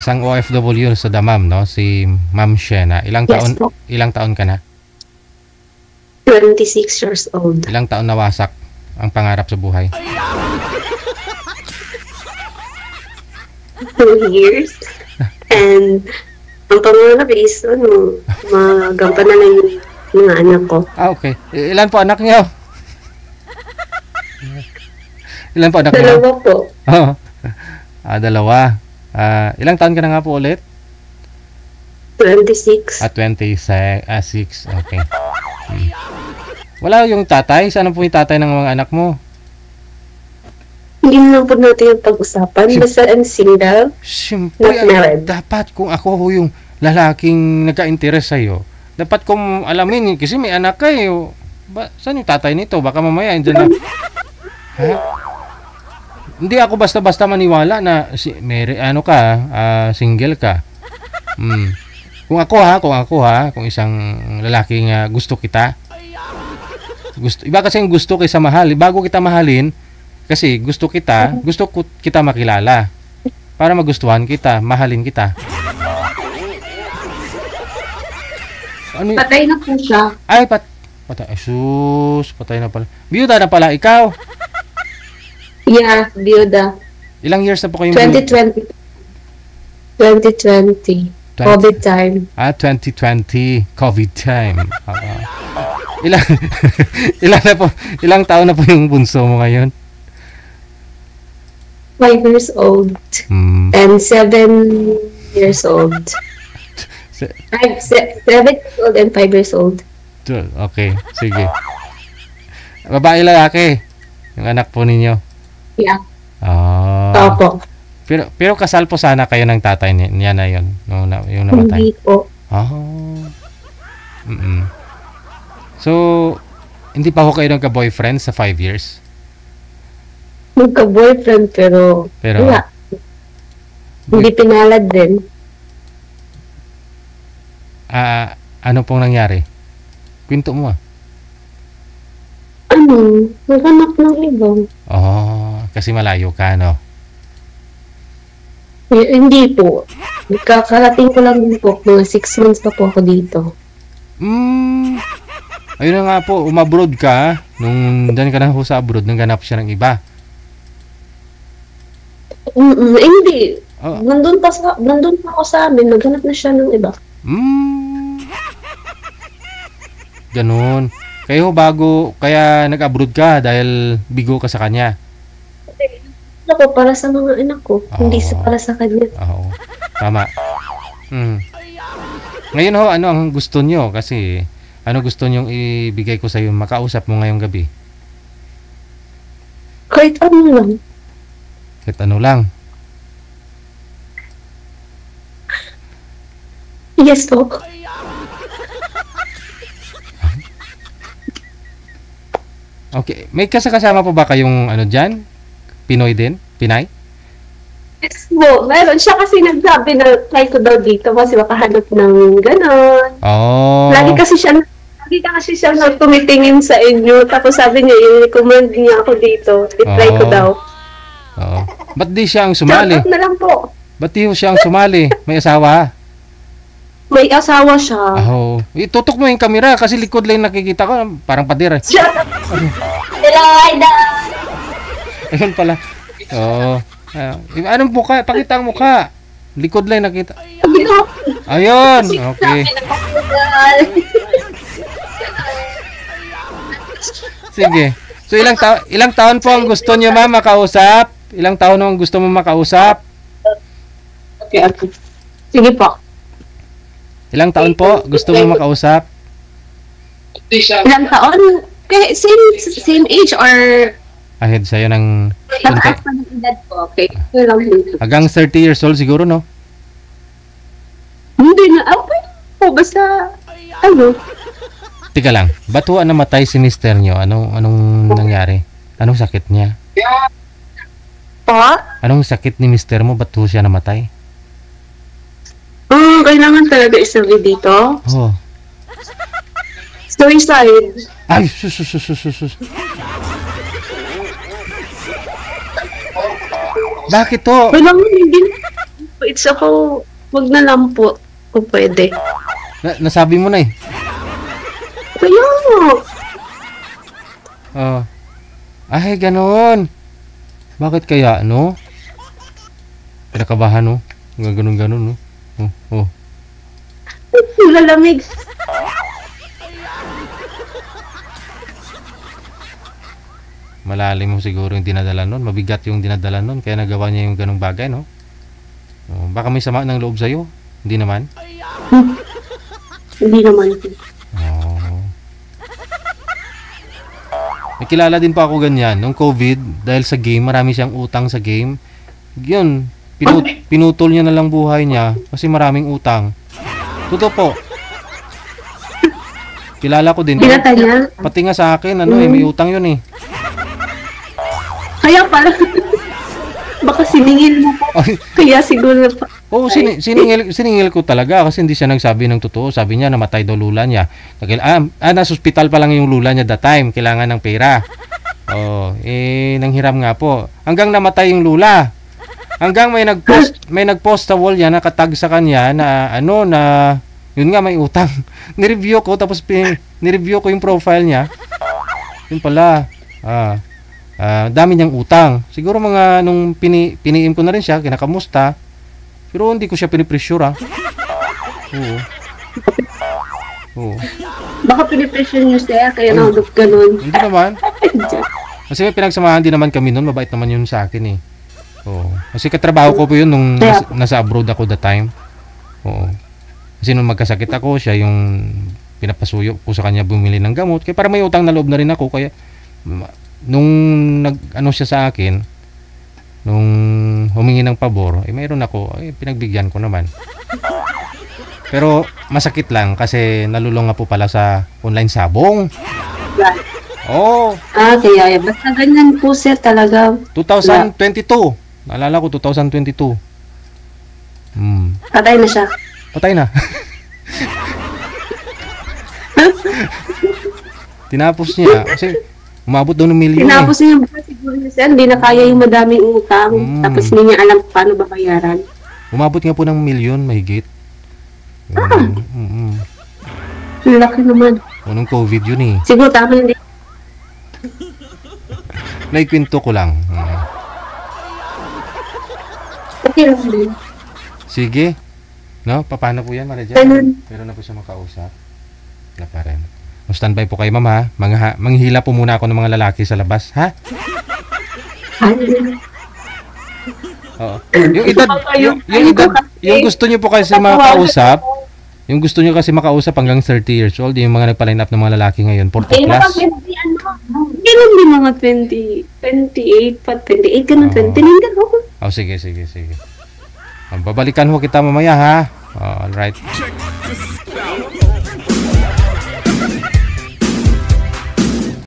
Isang OFW sa Damam, no? Si Ma'am Shena. Ilang taon ka na? 26 years old. Ilang taon nawasak ang pangarap sa buhay? 2 years. And ang pangarap is, magampan na lang yung mga anak ko. Okay. Ilan po anak niyo? Ilan po anak niyo? Dalawa po. Oo. Dalawa. Ilang taon ka na nga po ulit? 26. 26. Okay. Wala yung tatay? Saan po yung tatay ng mga anak mo? Hindi na po natin yung pag-usapan. Basta I'm single. Siyempre, dapat kung ako yung lalaking nagka-interest sa'yo, dapat kong alamin, kasi may anak kayo. Saan yung tatay nito? Baka mamaya, andyan na. Ha? Hindi ako basta-basta maniwala na single ka. Kung ako ha, kung isang lalaking gusto kita. Iba kasi yung gusto kaysa mahal. Bago kita mahalin, kasi gusto kita makilala. Para magustuhan kita, mahalin kita. Patay na po siya. Ay, patay. Sus, patay na pala. Biyuda na pala, ikaw? Yeah, biyuda. Ilang years na po kayong 2020. COVID time. 2020. COVID time. Ilang taon na po yung bunso mo ngayon? 5 years old. And 7 years old. 7 years old and 5 years old. Okay, sige. Babae lalaki? Yung anak po ninyo? Yeah. Opo. Pero kasal po sana kayo ng tatay niya na yun, yung namatay. Hindi po. So, hindi pa ho kayo nagka-boyfriend sa 5 years? Nagka-boyfriend pero wala. Hindi pinalad din. Ano pong nangyari? Kwento mo Naghanap ng ibang. Kasi malayo ka, no? Hindi po. Kakarating ko lang din po. Mga 6 months pa po ako dito. Ayun na nga po, umabroad ka. Nung dyan ka na ho sa abroad, nangganap siya ng iba. Hindi. Nandun pa ako sa amin. Naghanap na siya ng iba. Ganun. Kaya nag-abroad ka dahil bigo ka sa kanya. Ako para sa mga anak ko, hindi para sa kanya. Oo. Tama. Ngayon ho, ano ang gusto nyo? Kasi, ano gusto nyong ibigay ko sa iyo, makausap mo ngayong gabi? Kahit ano lang. Kahit ano lang? Yes po. Okay. May kasama po ba kayong ano dyan? Pinoy din? Pinay? Yes po. Meron siya kasi nagsabi na try ko daw dito kasi makahanap ng gano'n. Lagi kasi siya tumitingin sa inyo. Tapos sabi niya, i-recommend niya ako dito. I-try ko daw. Ba't di siya ang sumali? Shout out na lang po. Ba't di siya ang sumali? May asawa? May asawa siya. Itutok mo yung kamera kasi likod lang nakikita ko. Parang pader. Hello, Idol! Ayun pala. Anong mukha? Pakita ang mukha. Likod lang nakita. Ayun. Okay. Sige. So ilang taon po ang gusto niyo ma'am makausap? Ilang taon ang gusto mo makausap? Okay. Sige po. Ilang taon po gusto mo makausap? Ilang taon? Same age or ahead sa'yo ng konti? Okay. Hanggang 30 years old siguro, no? Hindi na. Okay po. Basta, Tika lang. Ba't ho namatay si mister nyo? Anong nangyari? Anong sakit niya? Anong sakit ni mister mo? Ba't ho siya namatay? Kailangan talaga isabi dito. Suicide. Ay, sus. Bakit to? It's ako, wag na lang po kung pwede. Nasabi mo na eh. Kaya nga. Ay, ganoon. Bakit kaya, no? Pinakabahan, no? Ganun, no? Lalamig. Malalim mo siguro yung dinadala nun. Mabigat yung dinadala nun. Kaya nagawa niya yung ganung bagay, no? Baka may sama ng loob sa'yo. Hindi naman? Hindi naman. May kilala din pa ako ganyan. Nung COVID, dahil sa game, marami siyang utang sa game. Yun, pinutol niya na lang buhay niya kasi maraming utang. Totoo po. Kilala ko din. Pinatay niya? Pati nga sa akin, may utang yun eh. Kaya pala. Baka siningil mo po. Kaya siguro pa. Siningil ko talaga kasi hindi siya nagsabi ng totoo. Sabi niya namatay daw lula niya. Nasa hospital pa lang yung lula niya that time. Kailangan ng pera. Nanghiram nga po. Hanggang namatay yung lula. Hanggang may nagpost sa wall niya, nakatag sa kanya na yun nga may utang. Nireview ko tapos nireview ko yung profile niya. Yun pala. Dami niyang utang. Siguro mga nung piniim ko na rin siya, kinakamusta. Pero hindi ko siya pinipressure Oo. Baka pinipressure niyo siya, kaya nahulog ganun. Hindi naman. Kasi may pinagsamahan din naman kami noon, mabait naman yun sa akin eh. Oo. Kasi katrabaho ko po yun nung nasa abroad ako that time. Oo. Kasi nung magkasakit ako, siya yung pinapasuyo ko sa kanya bumili ng gamot. Kaya para may utang na loob na rin ako, kaya nung siya sa akin, nung humingi ng pabor, mayroon ako, pinagbigyan ko naman. Pero masakit lang kasi nalulong nga po pala sa online sabong. Kaya basta ganyan po sir talaga. 2022. Naalala ko 2022. Patay na siya. Patay na. Tinapos niya kasi umabot daw ng milyon. Tinapos niya siguro niya sir, hindi na kaya yung madaming utang. Tapos hindi niya alam paano babayaran. Umabot nga po ng milyon mahigit. Laki naman. Nung COVID yun eh. Siguro tama hindi. Naikwento ko lang. Okay lang din. Sige. No? Paano po yan, Manager? Meron na po siya makausap. Wala pa rin. Standby po kayo, ma'am, ha? Manghila po muna ako ng mga lalaki sa labas, ha? Oo. Yung gusto niyo po kasi makausap, yung gusto niyo kasi makausap hanggang 30 years old, yung mga nagpa-line up ng mga lalaki ngayon, 40 plus. Ganun din mga 28, 28 ganun, 29 ganun. Sige. Babalikan ho kita mamaya, ha? Alright.